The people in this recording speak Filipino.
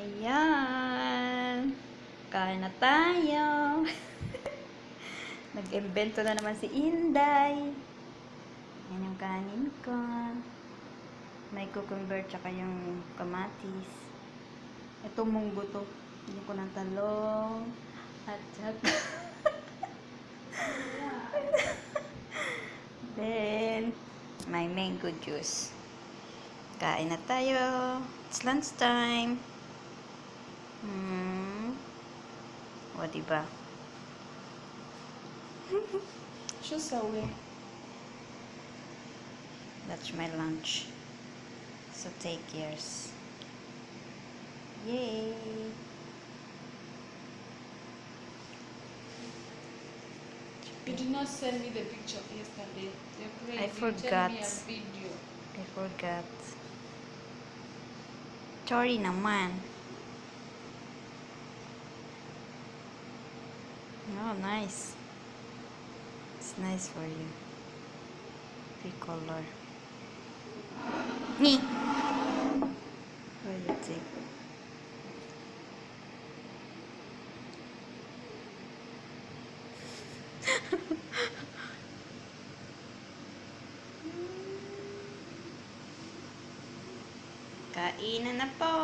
Ayan. Kain na tayo. Nag-invento na naman si Inday. Yan yung kanin ko. May cucumber tsaka yung kamatis. Ito munggo to. Hindi ko ng talong. At saka then may mango juice. Kain na tayo. It's lunchtime. O, diba? Shoes away. That's my lunch. So take yours. Yay! You did not send me the picture yesterday. The plane. I You forgot. sent me a video. I forgot. Sorry naman. Oh, nice. It's nice for you. Tricolor. Me. What do you think? Kainan na po.